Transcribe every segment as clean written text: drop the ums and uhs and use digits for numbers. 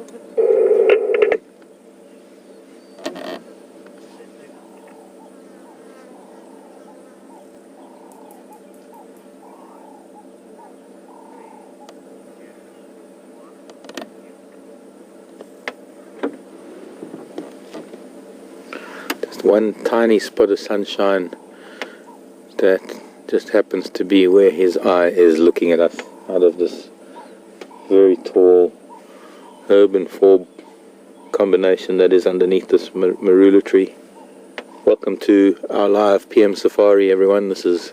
Just one tiny spot of sunshine that just happens to be where his eye is looking at us out of this very tall herb and forb combination that is underneath this marula tree. Welcome to our live PM Safari, everyone. This is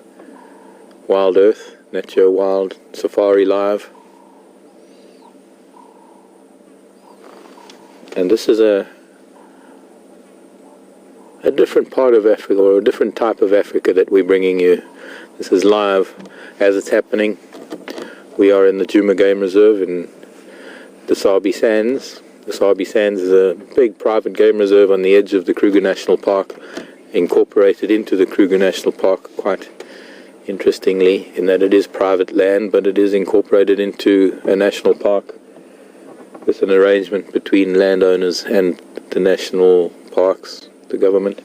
WildEarth, Nature Wild Safari Live. And this is a different part of Africa, or a different type of Africa that we're bringing you. This is live as it's happening. We are in the Djuma Game Reserve in the Sabi Sands. The Sabi Sands is a big private game reserve on the edge of the Kruger National Park, incorporated into the Kruger National Park quite interestingly, in that it is private land, but it is incorporated into a national park with an arrangement between landowners and the national parks, the government.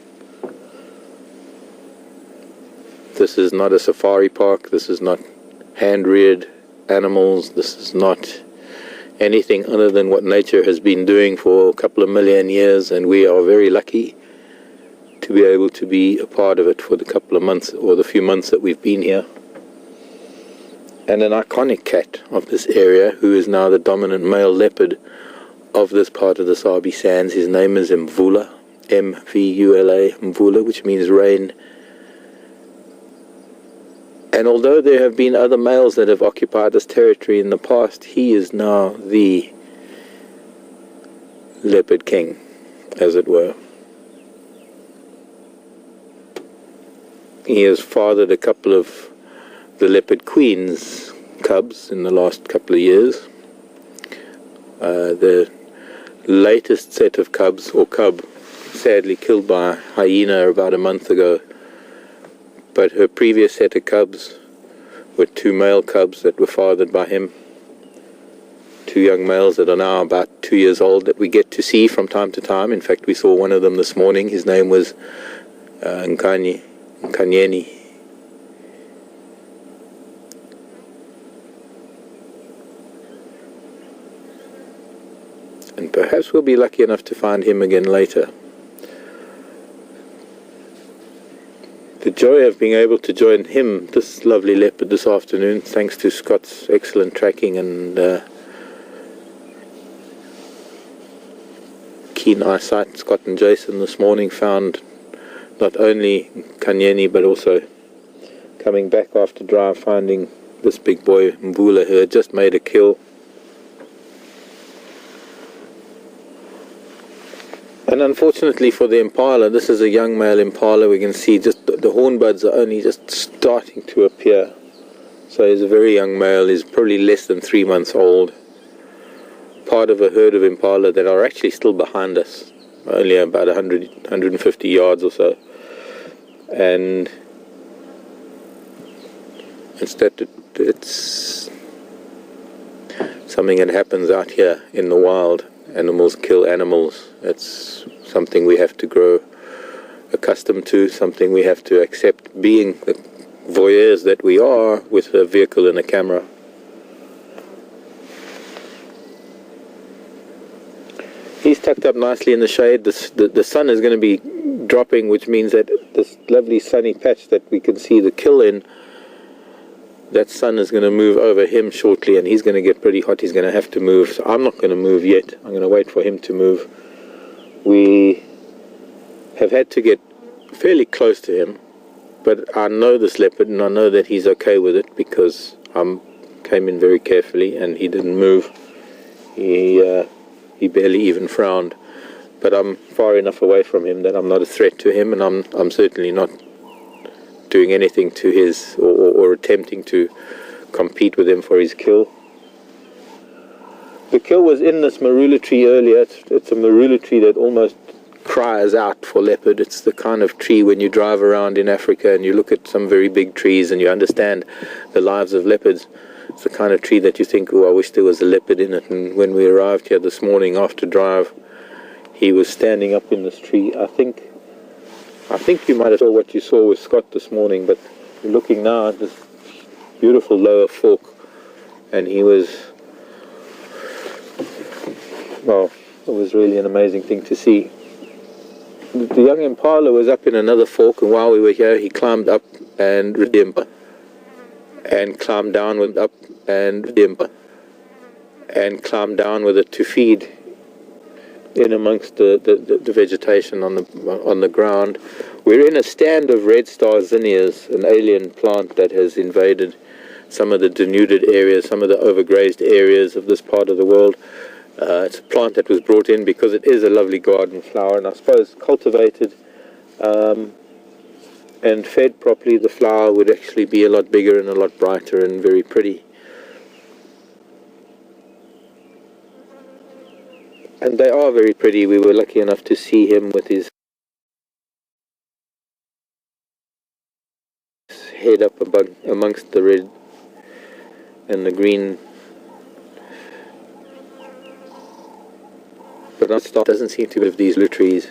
This is not a safari park. This is not hand-reared animals. This is not anything other than what nature has been doing for a couple of million years, and we are very lucky to be able to be a part of it for the couple of months, or the few months that we've been here. And an iconic cat of this area, who is now the dominant male leopard of this part of the Sabi Sands. His name is Mvula, M-V-U-L-A, Mvula, which means rain. And although there have been other males that have occupied this territory in the past, he is now the leopard king, as it were. He has fathered a couple of the leopard queen's cubs in the last couple of years. The latest set of cubs, or cub, sadly killed by a hyena about a month ago. But her previous set of cubs were two male cubs that were fathered by him. Two young males that are now about 2 years old that we get to see from time to time. In fact, we saw one of them this morning. His name was Nkanyeni. And perhaps we'll be lucky enough to find him again later. The joy of being able to join him, this lovely leopard, this afternoon, thanks to Scott's excellent tracking and keen eyesight. Scott and Jason this morning found not only Kanyeni, but also coming back after drive, finding this big boy Mvula, who had just made a kill. And unfortunately for the impala, this is a young male impala. We can see just the horn buds are only just starting to appear. So he's a very young male. He's probably less than 3 months old. Part of a herd of impala that are actually still behind us, only about 150 yards or so. And instead, it's something that happens out here in the wild. Animals kill animals. It's something we have to grow accustomed to, something we have to accept, being the voyeurs that we are with a vehicle and a camera. He's tucked up nicely in the shade. The sun is going to be dropping, which means that this lovely sunny patch that we can see the kill in, that sun is going to move over him shortly, and he's going to get pretty hot. He's going to have to move. So I'm not going to move yet. I'm going to wait for him to move. We have had to get fairly close to him, but I know this leopard, and I know that he's okay with it because I came in very carefully, and he didn't move. He barely even frowned. But I'm far enough away from him that I'm not a threat to him, and I'm certainly not doing anything to his, or attempting to compete with him for his kill. The kill was in this marula tree earlier. It's a marula tree that almost cries out for leopard. It's the kind of tree when you drive around in Africa and you look at some very big trees and you understand the lives of leopards. It's the kind of tree that you think, oh, I wish there was a leopard in it. And when we arrived here this morning after drive, he was standing up in this tree. I think you might have saw what you saw with Scott this morning, but looking now at this beautiful lower fork, and he was, well, it was really an amazing thing to see. The young impala was up in another fork, and while we were here, he climbed up and redimpa, and climbed down with up and redimpa, and climbed down with it to feed in amongst the vegetation on the ground. We're in a stand of red star zinnias, an alien plant that has invaded some of the denuded areas, some of the overgrazed areas of this part of the world. It's a plant that was brought in because it is a lovely garden flower, and I suppose cultivated and fed properly, the flower would actually be a lot bigger and a lot brighter and very pretty. And they are very pretty. We were lucky enough to see him with his head up amongst the red and the green. But it doesn't seem to have these little trees,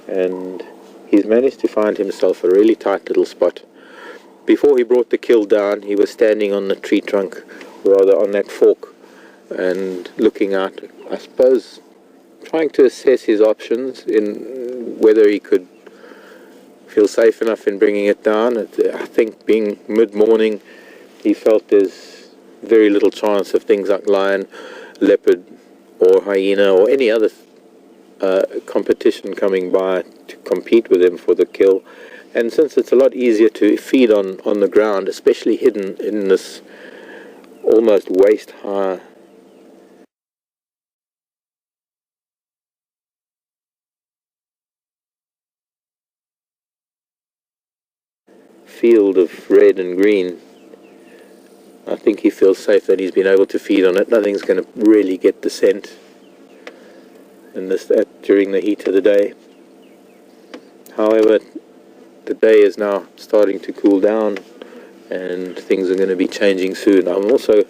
and he's managed to find himself a really tight little spot. Before he brought the kill down, he was standing on the tree trunk, rather on that fork, and looking out, I suppose, trying to assess his options in whether he could feel safe enough in bringing it down. I think being mid-morning, he felt there's very little chance of things like lion, leopard, or hyena, or any other competition coming by to compete with him for the kill. And since it's a lot easier to feed on the ground, especially hidden in this almost waist-high field of red and green, I think he feels safe that he's been able to feed on it. Nothing's going to really get the scent in during the heat of the day. However, the day is now starting to cool down, and things are going to be changing soon. I'm also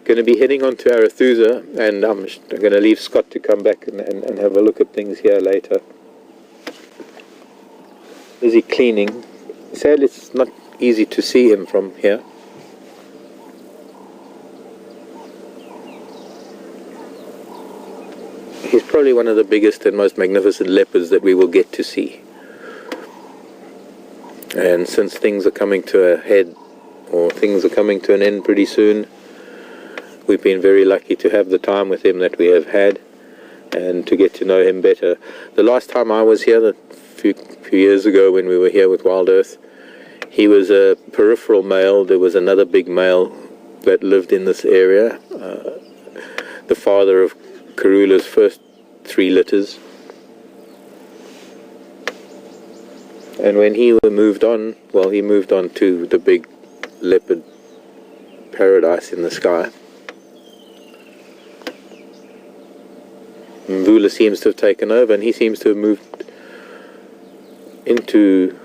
going to be heading on to Arathusa, and I'm going to leave Scott to come back and have a look at things here later. Busy cleaning. Sadly, it's not easy to see him from here. He's probably one of the biggest and most magnificent leopards that we will get to see. And since things are coming to a head, or things are coming to an end pretty soon, we've been very lucky to have the time with him that we have had, and to get to know him better. The last time I was here, a few years ago when we were here with WildEarth, he was a peripheral male. There was another big male that lived in this area, the father of Karula's first 3 litters. And when he moved on, well, he moved on to the big leopard paradise in the sky. Mvula seems to have taken over, and he seems to have moved into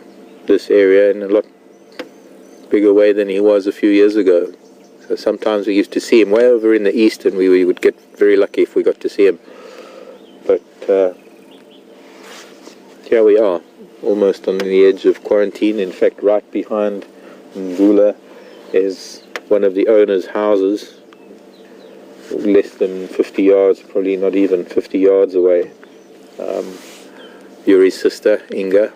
this area in a lot bigger way than he was a few years ago. So sometimes we used to see him way over in the east, and we would get very lucky if we got to see him. But here we are, almost on the edge of quarantine. In fact, right behind Mvula is one of the owner's houses, less than 50 yards, probably not even 50 yards away. Yuri's sister, Inga.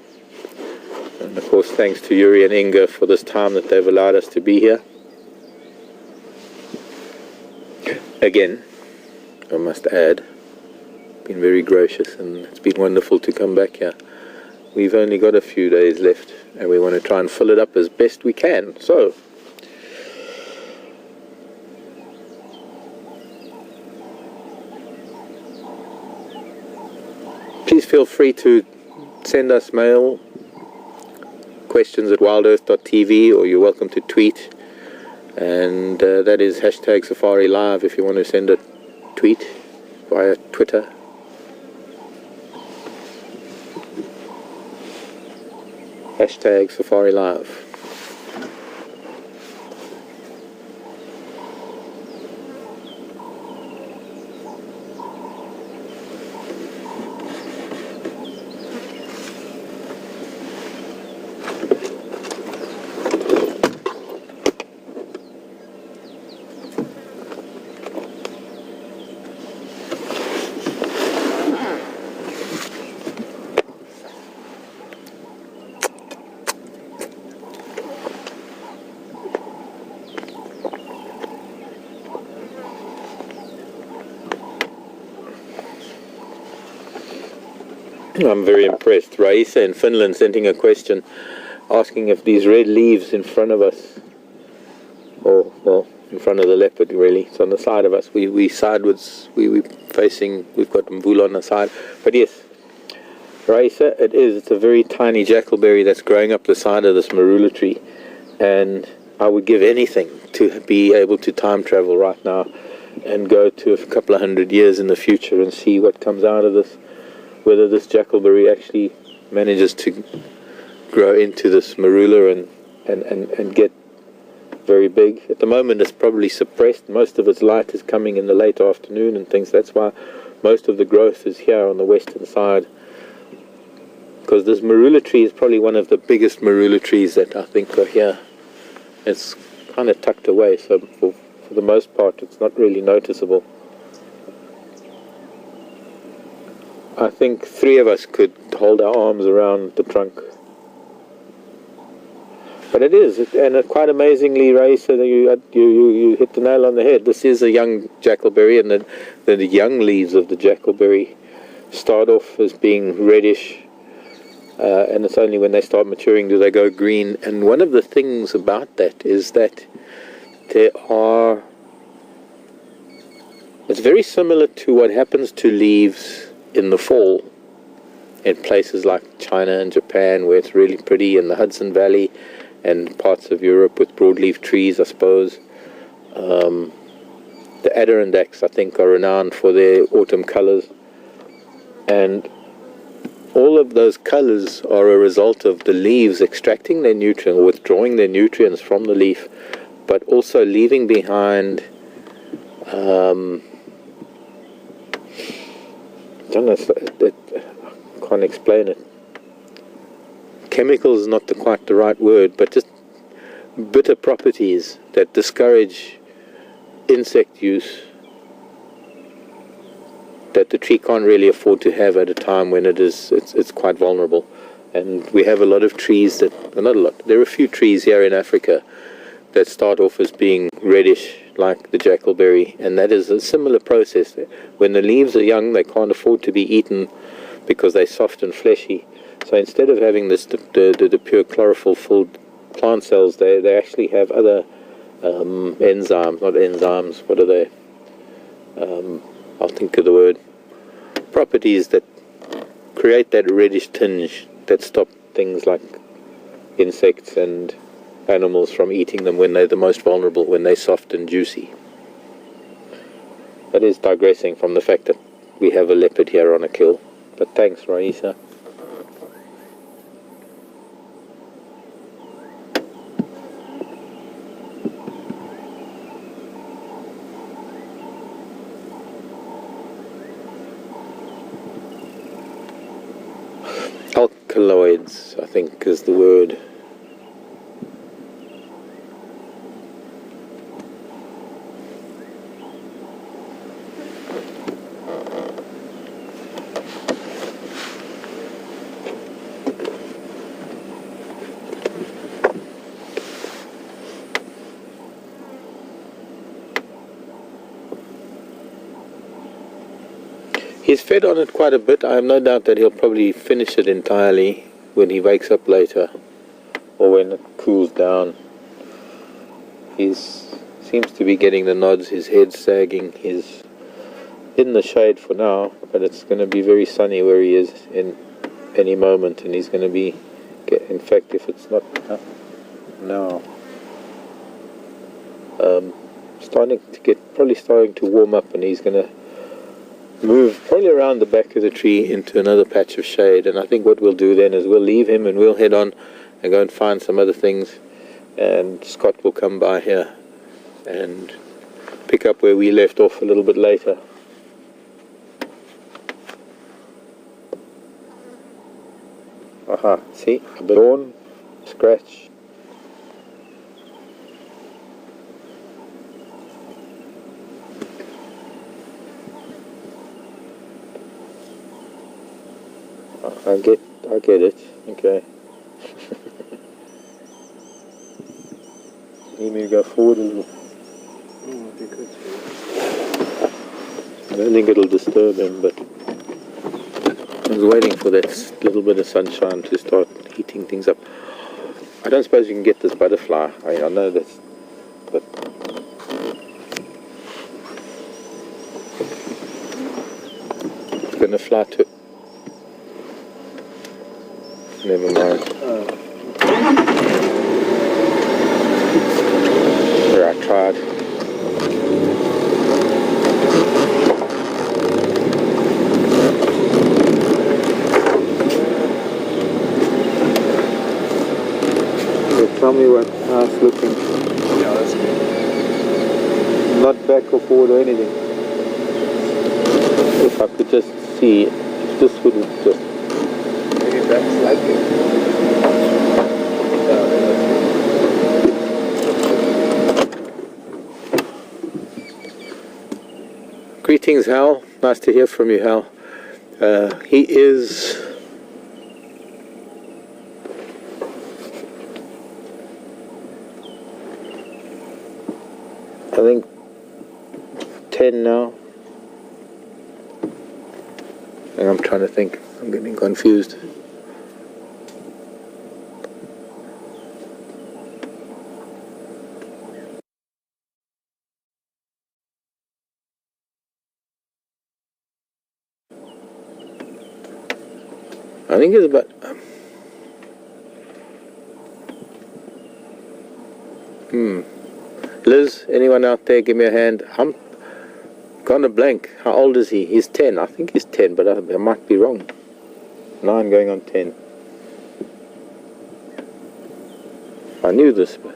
And of course, thanks to Yuri and Inga for this time that they've allowed us to be here. Again, I must add, been very gracious, and it's been wonderful to come back here. We've only got a few days left, and we want to try and fill it up as best we can. So, please feel free to send us mail, questions at wildearth.tv, or you're welcome to tweet, and that is hashtag Safari Live if you want to send a tweet via Twitter. Hashtag Safari Live. I'm very impressed. Raisa in Finland sending a question asking if these red leaves in front of us, or well, in front of the leopard really, it's on the side of us. We sidewards, we facing, we've got Mvula on the side. But yes, Raisa, it is. It's a very tiny jackalberry that's growing up the side of this Marula tree, and I would give anything to be able to time travel right now and go to a couple of 100 years in the future and see what comes out of this, whether this jackalberry actually manages to grow into this Marula and get very big. At the moment it's probably suppressed. Most of its light is coming in the late afternoon and things. That's why most of the growth is here on the western side, because this Marula tree is probably one of the biggest Marula trees that I think are here. It's kind of tucked away, so for the most part it's not really noticeable. I think 3 of us could hold our arms around the trunk. But it is, and quite amazingly, Ray, so that you hit the nail on the head. This is a young jackalberry, and the young leaves of the jackalberry start off as being reddish, and it's only when they start maturing do they go green. And one of the things about that is that it's very similar to what happens to leaves in the fall in places like China and Japan, where it's really pretty, in the Hudson Valley and parts of Europe with broadleaf trees, I suppose. The Adirondacks, I think, are renowned for their autumn colors, and all of those colors are a result of the leaves extracting their nutrients, or withdrawing their nutrients from the leaf, but also leaving behind I don't know, I can't explain it. Chemical is not quite the right word, but just bitter properties that discourage insect use that the tree can't really afford to have at a time when it's quite vulnerable. And we have a lot of trees that, well, not a lot, there are a few trees here in Africa that start off as being reddish like the jackalberry, and that is a similar process. When the leaves are young, they can't afford to be eaten because they're soft and fleshy. So instead of having the pure chlorophyll-filled plant cells, they actually have other enzymes, not enzymes, what are they? I'll think of the word. Properties that create that reddish tinge that stop things like insects and animals from eating them when they're the most vulnerable, when they're soft and juicy. That is digressing from the fact that we have a leopard here on a kill. But thanks, Raisa. Alkaloids, I think, is the word. He's fed on it quite a bit. I have no doubt that he'll probably finish it entirely when he wakes up later, or when it cools down. He seems to be getting the nods, his head's sagging, he's in the shade for now, but it's going to be very sunny where he is in any moment, and he's going to be, in fact, if it's not now, probably starting to warm up, and he's going to move probably around the back of the tree into another patch of shade. And I think what we'll do then is we'll leave him and we'll head on and go and find some other things, and Scott will come by here and pick up where we left off a little bit later. Aha, see, a bit on, scratch. I get it. Okay. You need me to go forward a little? Oh, if you could. I don't think it'll disturb him, but I was waiting for that little bit of sunshine to start heating things up. I don't suppose you can get this butterfly. I know that's, but it's going to fly to. Never mind. There, I tried. Tell me what, how it's looking. Yeah, that's good. Not back or forward or anything. If I could just see, if this would just... Maybe back slightly. Greetings, Hal. Nice to hear from you, Hal. He is... I think 10 now. And I'm trying to think. I'm getting confused. I think it's about... Liz, anyone out there, give me a hand. I'm gone a blank. How old is he? He's 10. I think he's 10, but I might be wrong. 9 going on 10. I knew this, but...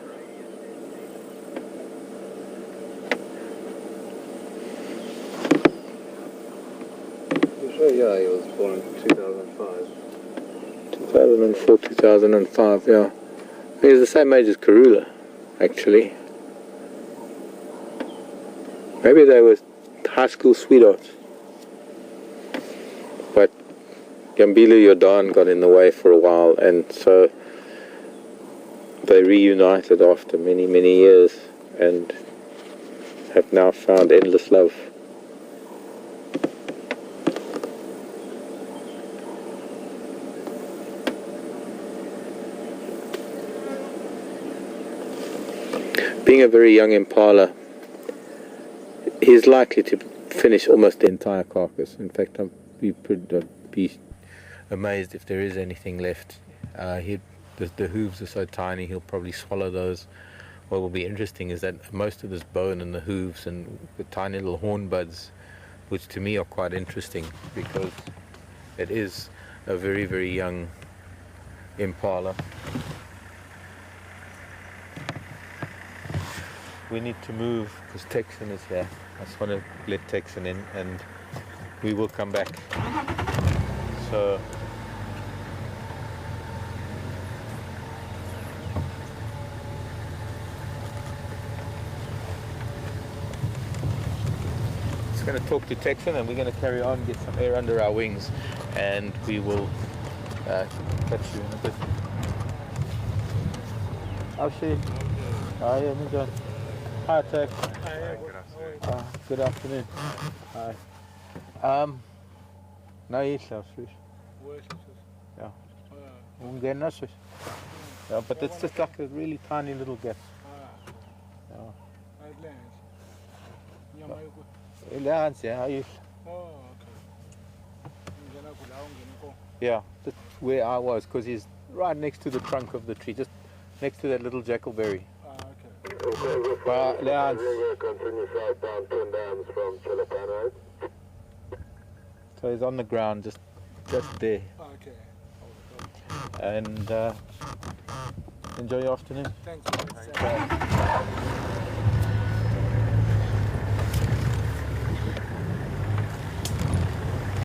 You sure? Yeah, he was born in 2005. 2004, 2005, yeah. He's the same age as Marula, actually. Maybe they were high school sweethearts. But Mvula Jordan got in the way for a while, and so they reunited after many, many years and have now found endless love. Being a very young impala, he's likely to finish almost the entire carcass. In fact, I'd be amazed if there is anything left. The hooves are so tiny, he'll probably swallow those. What will be interesting is that most of this bone and the hooves and the tiny little horn buds, which to me are quite interesting because it is a very, very young impala. We need to move because Texan is here. I just want to let Texan in and we will come back. So just going to talk to Texan and we're going to carry on, get some air under our wings, and we will catch you in a bit. How's she? Hi, John. Hi, Tex. Good afternoon. Hi. Nou hier zelfs, Suus. Ja. Ungena, Suus. Yeah, but it's just like a really tiny little gap. Yeah. Lands, yeah. How you? Yeah, that's where I was, because he's right next to the trunk of the tree, just next to that little jackalberry. So he's on the ground, just there. And enjoy your afternoon. Thank you.